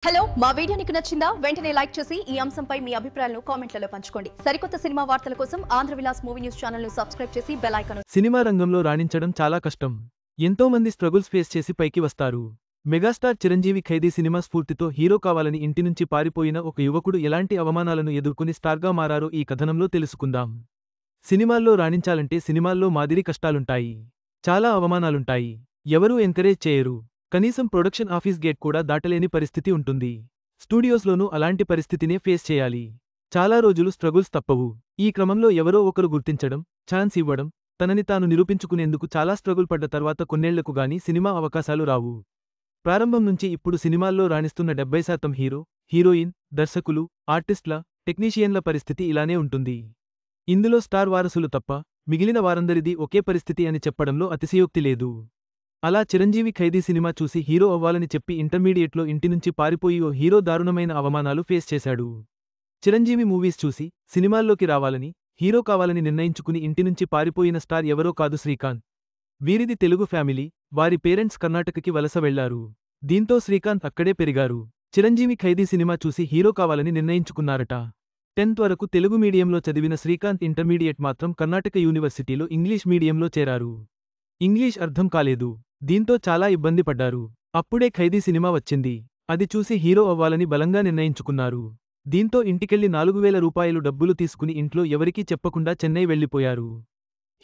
Hello మా video నీకు నచ్చిందా వెంటనే లైక్ చేసి ఈ అంశంపై మీ అభిప్రాయాలను కామెంట్లలో పంచుకోండి. సరికొత్త సినిమా వార్తల కోసం Andhra Vilas movie news channel ను సబ్స్క్రైబ్ చేసి బెల్ ఐకాన్ సినిమా రంగంలో రాణించడం చాలా కష్టం. ఎంతో మంది స్ట్రగుల్స్ ఫేస్ చేసి పైకి వస్తారు. మెగాస్టార్ చిరంజీవి ఖైదీ సినిమా స్ఫూర్తితో హీరో కావాలని ఇంటి నుంచి పారిపోయిన ఒక యువకుడు ఎలాంటి అవమానాలను ఎదుర్కొని స్టార్గా మారారో ఈ కథనంలో తెలుసుకుందాం. సినిమాల్లో రాణించాలంటే సినిమాల్లో మాదిరి కష్టాలుంటాయి. చాలా అవమానాలుంటాయి. ఎవరూ ఎంకరేజ్ చేయరు. కనీసం ప్రొడక్షన్ ఆఫీస్ గేట్ కూడా దాటలేని పరిస్థితి ఉంటుంది. స్టూడియోస్లోనూ అలాంటి పరిస్థితినే ఫేస్ చేయాలి. చాలా రోజులు స్ట్రగుల్స్ తప్పవు. ఈ క్రమంలో ఎవరో ఒకరు గుర్తించడం, ఛాన్స్ ఇవ్వడం, తనని తాను నిరూపించుకునేందుకు చాలా స్ట్రగుల్ పడ్డ తర్వాత కొన్నేళ్లకు గానీ సినిమా అవకాశాలు రావు. ప్రారంభం నుంచి ఇప్పుడు సినిమాల్లో రాణిస్తున్న 70% హీరో, హీరోయిన్, దర్శకులు, ఆర్టిస్ట్ల, టెక్నీషియన్ల పరిస్థితి ఇలానే ఉంటుంది. ఇందులో స్టార్ వారసులు తప్ప మిగిలిన వారందరిదీ ఒకే పరిస్థితి అని చెప్పడంలో అతిశయోక్తి లేదు. అలా చిరంజీవి ఖైదీ సినిమా చూసి హీరో అవ్వాలని చెప్పి ఇంటర్మీడియట్లో ఇంటి నుంచి పారిపోయి ఓ హీరో దారుణమైన అవమానాలు ఫేస్ చేశాడు. చిరంజీవి మూవీస్ చూసి సినిమాల్లోకి రావాలని, హీరో కావాలని నిర్ణయించుకుని ఇంటి నుంచి పారిపోయిన స్టార్ ఎవరో కాదు శ్రీకాంత్. వీరిది తెలుగు ఫ్యామిలీ. వారి పేరెంట్స్ కర్ణాటకకి వలస వెళ్లారు. దీంతో శ్రీకాంత్ అక్కడే పెరిగారు. చిరంజీవి ఖైదీ సినిమా చూసి హీరో కావాలని నిర్ణయించుకున్నారట. 10th వరకు తెలుగు మీడియంలో చదివిన శ్రీకాంత్ ఇంటర్మీడియట్ మాత్రం కర్ణాటక యూనివర్సిటీలో ఇంగ్లీష్ మీడియంలో చేరారు. ఇంగ్లీష్ అర్థం కాలేదు. దీంతో చాలా ఇబ్బంది పడ్డారు. అప్పుడే ఖైదీ సినిమా వచ్చింది. అది చూసి హీరో అవ్వాలని బలంగా నిర్ణయించుకున్నారు. దీంతో ఇంటికెళ్లి 4000 రూపాయలు డబ్బులు తీసుకుని ఇంట్లో ఎవరికీ చెప్పకుండా చెన్నై వెళ్లిపోయారు.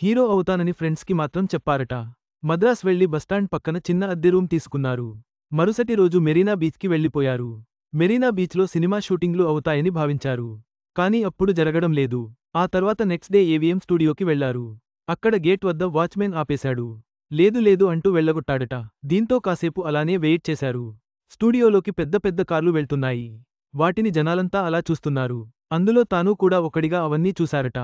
హీరో అవుతానని ఫ్రెండ్స్కి మాత్రం చెప్పారట. మద్రాస్ వెళ్లి బస్టాండ్ పక్కన చిన్న అద్దె రూమ్ తీసుకున్నారు. మరుసటి రోజు మెరీనా బీచ్కి వెళ్లిపోయారు. మెరీనా బీచ్లో సినిమా షూటింగ్లు అవుతాయని భావించారు. కానీ అప్పుడు జరగడం లేదు. ఆ తర్వాత నెక్స్ట్ డే ఏవిఎం స్టూడియోకి వెళ్లారు. అక్కడ గేట్ వద్ద వాచ్మెన్ ఆపేశాడు. లేదు లేదు అంటూ వెళ్లగొట్టాడట. దీంతో కాసేపు అలానే వెయిట్ చేశారు. స్టూడియోలోకి పెద్ద పెద్ద కార్లు వెళ్తున్నాయి. వాటిని జనాలంతా అలా చూస్తున్నారు. అందులో తానూ కూడా ఒకడిగా అవన్నీ చూశారట.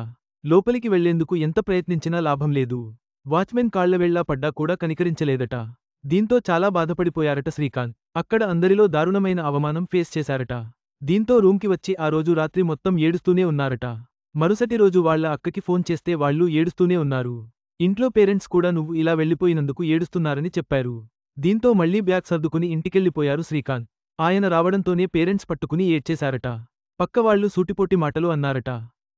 లోపలికి వెళ్లేందుకు ఎంత ప్రయత్నించినా లాభం లేదు. వాచ్మెన్ కాళ్లవేళ్లా పడ్డా కూడా కనికరించలేదట. దీంతో చాలా బాధపడిపోయారట శ్రీకాంత్. అక్కడ అందరిలో దారుణమైన అవమానం ఫేస్ చేశారట. దీంతో రూమ్కి వచ్చి ఆ రోజు రాత్రి మొత్తం ఏడుస్తూనే ఉన్నారట. మరుసటి రోజు వాళ్ల అక్కకి ఫోన్ చేస్తే వాళ్లూ ఏడుస్తూనే ఉన్నారు. ఇంట్లో పేరెంట్స్ కూడా నువ్వు ఇలా వెళ్లిపోయినందుకు ఏడుస్తున్నారని చెప్పారు. దీంతో మళ్లీ బ్యాగ్ సర్దుకుని ఇంటికెళ్లిపోయారు శ్రీకాంత్. ఆయన రావడంతోనే పేరెంట్స్ పట్టుకుని ఏడ్చేశారట. పక్కవాళ్లు సూటిపోటి మాటలు అన్నారట.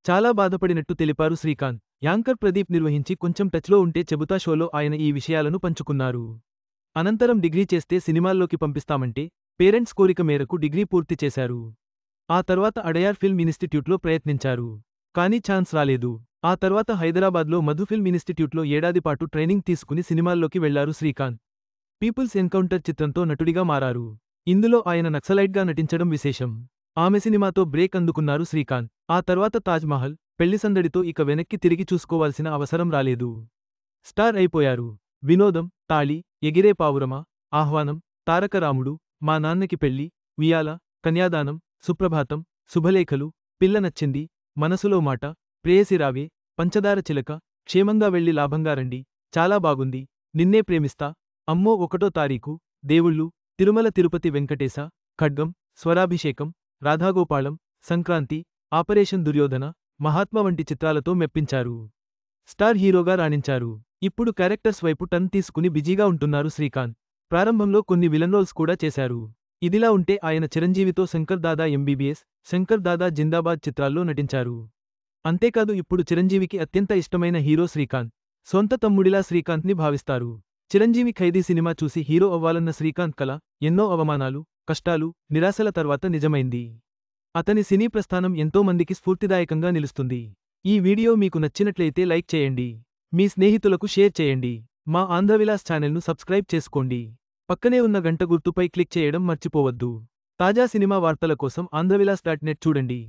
చాలా బాధపడినట్టు తెలిపారు శ్రీకాంత్. యాంకర్ ప్రదీప్ నిర్వహించి కొంచెం టచ్లో ఉంటే చెబుతా షోలో ఆయన ఈ విషయాలను పంచుకున్నారు. అనంతరం డిగ్రీ చేస్తే సినిమాల్లోకి పంపిస్తామంటే పేరెంట్స్ కోరిక మేరకు డిగ్రీ పూర్తి చేశారు. ఆ తర్వాత అడయార్ ఫిల్మ్ ఇన్స్టిట్యూట్లో ప్రయత్నించారు. కానీ ఛాన్స్ రాలేదు. ఆ తర్వాత హైదరాబాద్లో మధు ఫిల్మ్ ఇన్స్టిట్యూట్లో ఏడాదిపాటు ట్రైనింగ్ తీసుకుని సినిమాల్లోకి వెళ్లారు శ్రీకాంత్. పీపుల్స్ ఎన్కౌంటర్ చిత్రంతో నటుడిగా మారారు. ఇందులో ఆయన నక్సలైట్గా నటించడం విశేషం. ఆమె సినిమాతో బ్రేక్ అందుకున్నారు శ్రీకాంత్. ఆ తర్వాత తాజ్ మహల్, పెళ్లిసందడితో ఇక వెనక్కి తిరిగి చూసుకోవాల్సిన అవసరం రాలేదు. స్టార్ అయిపోయారు. వినోదం, తాళి, ఎగిరే పావురమా, ఆహ్వానం, తారక రాముడు, మా నాన్నకి పెళ్లి, ఉయ్యాల, కన్యాదానం, సుప్రభాతం, శుభలేఖలు, పిల్ల నచ్చింది, మనసులో మాట, ప్రేయసి రావే, పంచదార చిలక, క్షేమంగా వెళ్లి లాభంగా రండి, చాలా బాగుంది, నిన్నే ప్రేమిస్తా, అమ్మో 1వ తారీఖు, దేవుళ్ళు, తిరుమల తిరుపతి వెంకటేశ, ఖడ్గం, స్వరాభిషేకం, రాధాగోపాళం, సంక్రాంతి, ఆపరేషన్ దుర్యోధన, మహాత్మ వంటి చిత్రాలతో మెప్పించారు. స్టార్ హీరోగా రాణించారు. ఇప్పుడు క్యారెక్టర్స్ వైపు టర్న్ తీసుకుని బిజీగా ఉంటున్నారు శ్రీకాంత్. ప్రారంభంలో కొన్ని విలన్ రోల్స్ కూడా చేశారు. ఇదిలా ఉంటే ఆయన చిరంజీవితో శంకర్ దాదా ఎంబీబీఎస్, శంకర్ దాదా జిందాబాద్ చిత్రాల్లో నటించారు. అంతేకాదు ఇప్పుడు చిరంజీవికి అత్యంత ఇష్టమైన హీరో శ్రీకాంత్. సొంత తమ్ముడిలా శ్రీకాంత్ని భావిస్తారు. చిరంజీవి ఖైదీ సినిమా చూసి హీరో అవ్వాలన్న శ్రీకాంత్ కల ఎన్నో అవమానాలు, కష్టాలు, నిరాశల తర్వాత నిజమైంది. అతని సినీ ప్రస్థానం ఎంతో మందికి స్ఫూర్తిదాయకంగా నిలుస్తుంది. ఈ వీడియో మీకు నచ్చినట్లయితే లైక్ చేయండి. మీ స్నేహితులకు షేర్ చేయండి. మా ఆంధ్రవిలాస్ ఛానల్ను సబ్స్క్రైబ్ చేసుకోండి. పక్కనే ఉన్న గంట గుర్తుపై క్లిక్ చేయడం మర్చిపోవద్దు. తాజా సినిమా వార్తల కోసం ఆంధ్రవిలాస్.net చూడండి.